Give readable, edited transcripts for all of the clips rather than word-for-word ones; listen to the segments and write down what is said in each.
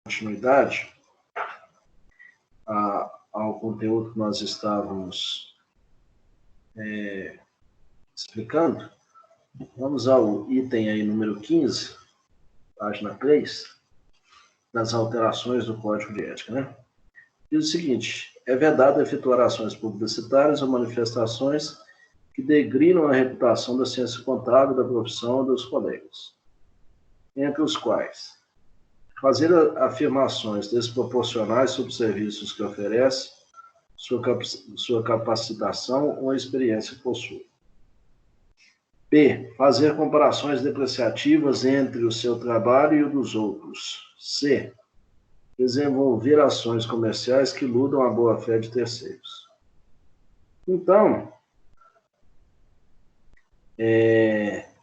continuidade ao conteúdo que nós estávamos explicando, vamos ao item aí número 15, página 3, das alterações do Código de Ética, né? Diz o seguinte: é vedado efetuar ações publicitárias ou manifestações que degrinam a reputação da ciência contábil, da profissão ou dos colegas, entre os quais fazer afirmações desproporcionais sobre serviços que oferece, sua capacitação ou a experiência que possui. B. Fazer comparações depreciativas entre o seu trabalho e o dos outros. C. Desenvolver ações comerciais que iludam a boa-fé de terceiros. Então,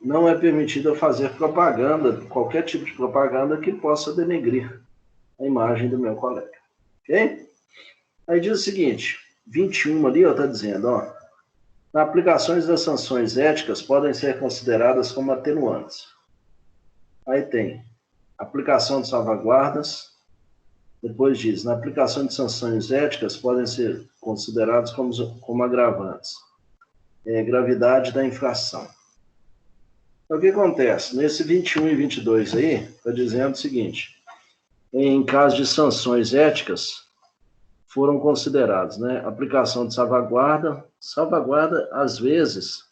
não é permitido fazer propaganda, qualquer tipo de propaganda que possa denegrir a imagem do meu colega. Ok? Aí diz o seguinte, 21 ali, está dizendo, aplicações das sanções éticas podem ser consideradas como atenuantes. Aí tem aplicação de salvaguardas, depois diz, na aplicação de sanções éticas podem ser consideradas como agravantes. Gravidade da infração. Então, o que acontece? Nesse 21 e 22 aí, está dizendo o seguinte, em caso de sanções éticas, foram considerados, né? Aplicação de salvaguarda, às vezes,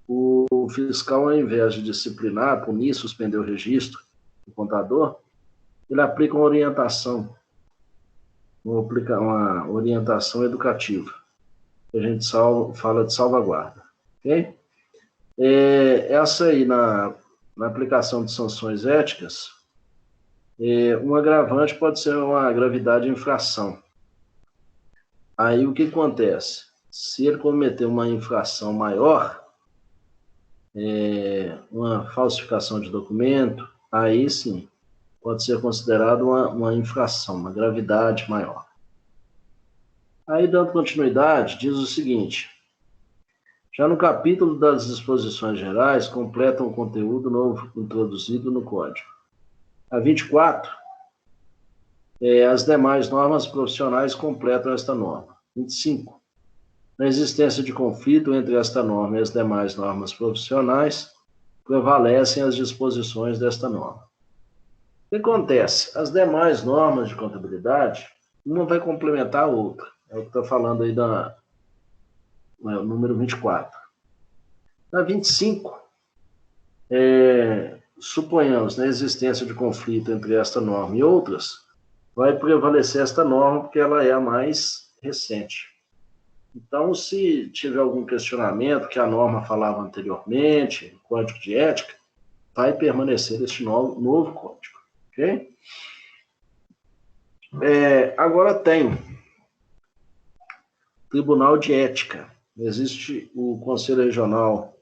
o fiscal, ao invés de disciplinar, punir, suspender o registro do contador, ele aplica uma orientação educativa. A gente fala de salvaguarda, ok? Essa aí, na aplicação de sanções éticas, um agravante pode ser uma gravidade de infração. Aí, o que acontece? Se ele cometer uma infração maior, uma falsificação de documento, aí sim, pode ser considerado uma infração, uma gravidade maior. Aí, dando continuidade, diz o seguinte, já no capítulo das disposições gerais, completam o conteúdo novo introduzido no Código. A 24, as demais normas profissionais completam esta norma. 25, na existência de conflito entre esta norma e as demais normas profissionais, prevalecem as disposições desta norma. O que acontece? As demais normas de contabilidade, uma vai complementar a outra. É o que está falando aí número 24. Na 25, suponhamos, na existência de conflito entre esta norma e outras, vai prevalecer esta norma porque ela é a mais recente. Então, se tiver algum questionamento que a norma falava anteriormente, o Código de Ética, vai permanecer este novo código, ok? Agora tem Tribunal de Ética. Existe o Conselho Regional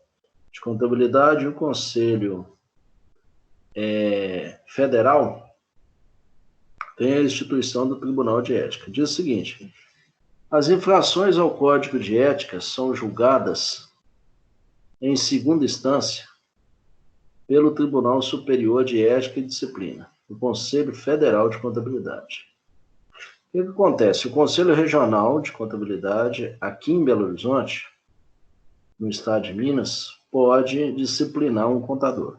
de Contabilidade e o Conselho Federal, tem a instituição do Tribunal de Ética. Diz o seguinte, as infrações ao Código de Ética são julgadas em segunda instância pelo Tribunal Superior de Ética e Disciplina, o Conselho Federal de Contabilidade. O que acontece? O Conselho Regional de Contabilidade, aqui em Belo Horizonte, no estado de Minas, pode disciplinar um contador.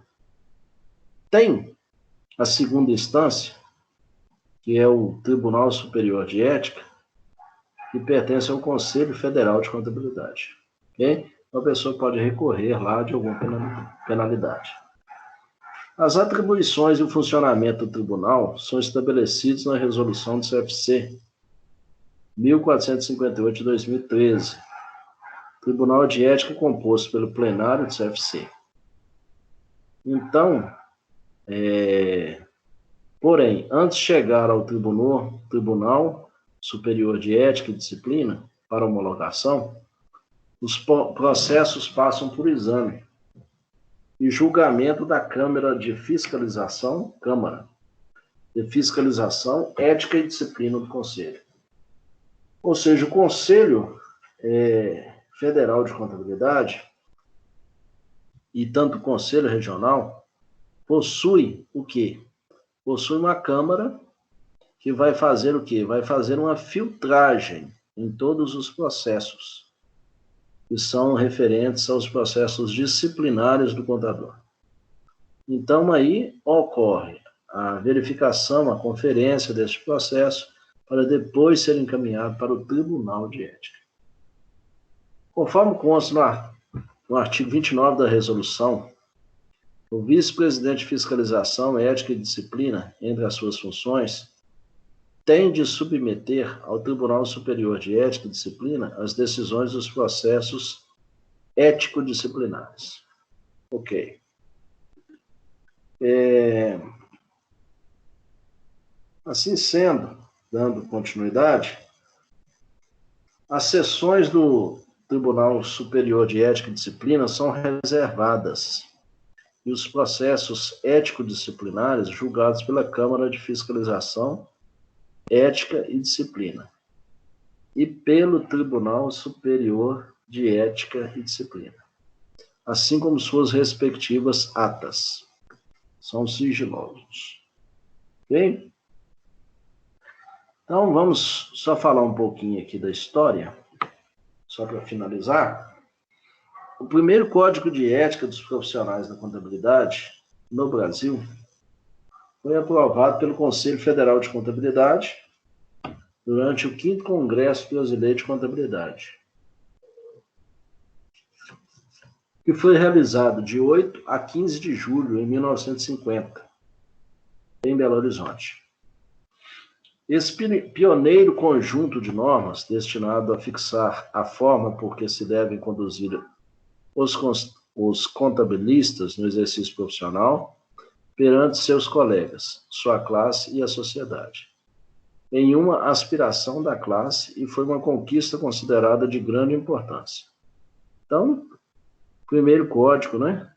Tem a segunda instância, que é o Tribunal Superior de Ética, que pertence ao Conselho Federal de Contabilidade. Okay? Então, a pessoa pode recorrer lá de alguma penalidade. As atribuições e o funcionamento do tribunal são estabelecidos na resolução do CFC 1458 de 2013. Tribunal de Ética composto pelo plenário do CFC. Então, porém, antes de chegar ao Tribunal Superior de Ética e Disciplina para homologação, os processos passam por exame e julgamento da Câmara de Fiscalização, Ética e Disciplina do Conselho. Ou seja, o Conselho Federal de Contabilidade e tanto o Conselho Regional possui o quê? Possui uma Câmara que vai fazer o quê? Vai fazer uma filtragem em todos os processos, que são referentes aos processos disciplinares do contador. Então, aí ocorre a verificação, a conferência desse processo, para depois ser encaminhado para o Tribunal de Ética. Conforme consta no artigo 29 da resolução, o vice-presidente de fiscalização, ética e disciplina, entre as suas funções, tem de submeter ao Tribunal Superior de Ética e Disciplina as decisões dos processos ético-disciplinares. Ok. Assim sendo, dando continuidade, as sessões do Tribunal Superior de Ética e Disciplina são reservadas e os processos ético-disciplinares julgados pela Câmara de Fiscalização, Ética e Disciplina e pelo Tribunal Superior de Ética e Disciplina, assim como suas respectivas atas. São sigilosos. Ok? Então, vamos só falar um pouquinho aqui da história, só para finalizar. O primeiro Código de Ética dos Profissionais da Contabilidade, no Brasil, foi aprovado pelo Conselho Federal de Contabilidade durante o 5º Congresso Brasileiro de Contabilidade, que foi realizado de 8 a 15 de julho de 1950, em Belo Horizonte. Esse pioneiro conjunto de normas destinado a fixar a forma por que se devem conduzir os contabilistas no exercício profissional perante seus colegas, sua classe e a sociedade, em uma aspiração da classe, e foi uma conquista considerada de grande importância. Então, o primeiro código, né,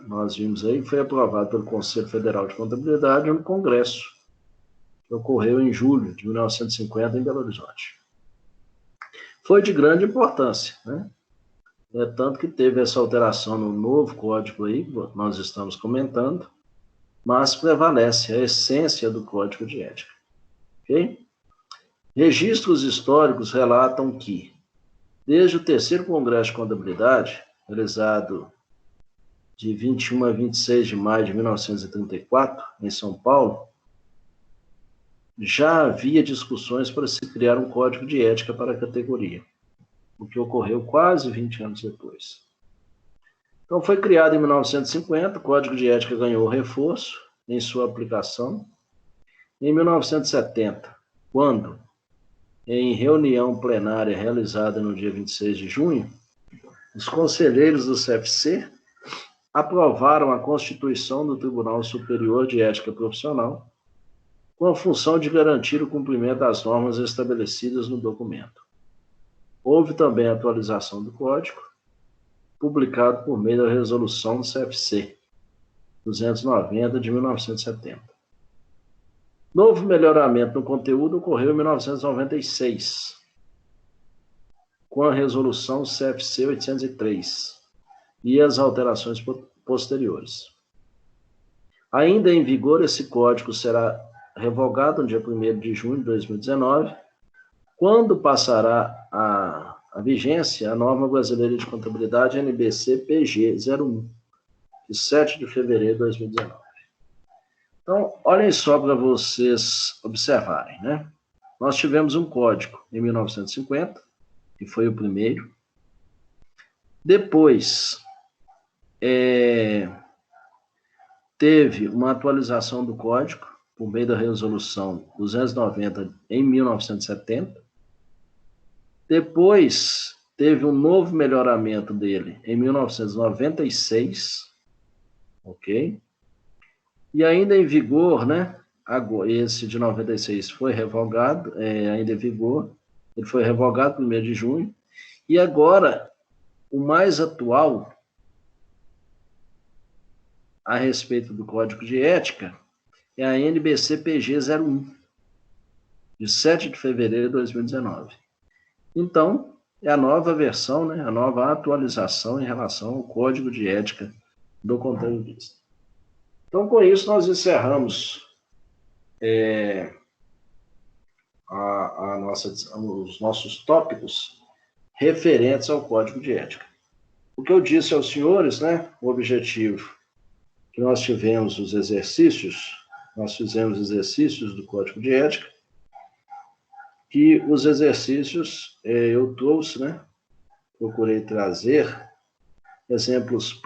nós vimos aí, foi aprovado pelo Conselho Federal de Contabilidade no Congresso, que ocorreu em julho de 1950 em Belo Horizonte. Foi de grande importância, né? É tanto que teve essa alteração no novo código aí, nós estamos comentando, mas prevalece a essência do Código de Ética. Ok? Registros históricos relatam que, desde o 3º Congresso de Contabilidade, realizado de 21 a 26 de maio de 1934, em São Paulo, já havia discussões para se criar um código de ética para a categoria, o que ocorreu quase 20 anos depois. Então, foi criado em 1950, o Código de Ética ganhou reforço em sua aplicação. Em 1970, quando, em reunião plenária realizada no dia 26 de junho, os conselheiros do CFC aprovaram a constituição do Tribunal Superior de Ética Profissional, com a função de garantir o cumprimento das normas estabelecidas no documento. Houve também a atualização do Código, publicado por meio da Resolução do CFC 290 de 1970. Novo melhoramento no conteúdo ocorreu em 1996, com a Resolução CFC 803 e as alterações posteriores. Ainda em vigor, esse código será revogado no dia 1º de junho de 2019, quando passará a vigência a norma brasileira de contabilidade NBC PG 01, de 7 de fevereiro de 2019. Então, olhem só para vocês observarem, né? Nós tivemos um código em 1950, que foi o primeiro. Depois, teve uma atualização do código, por meio da resolução 290 em 1970. Depois, teve um novo melhoramento dele em 1996, ok? E ainda em vigor, né? Esse de 96 foi revogado, ainda em vigor, ele foi revogado no 1º de junho, e agora, o mais atual a respeito do Código de Ética é a NBC PG 01, de 7 de fevereiro de 2019. Então, é a nova versão, né, a nova atualização em relação ao Código de Ética do contabilista. Então, com isso, nós encerramos os nossos tópicos referentes ao Código de Ética. O que eu disse aos senhores, né, o objetivo que nós tivemos os exercícios, nós fizemos exercícios do Código de Ética, que os exercícios eu trouxe, né, procurei trazer exemplos práticos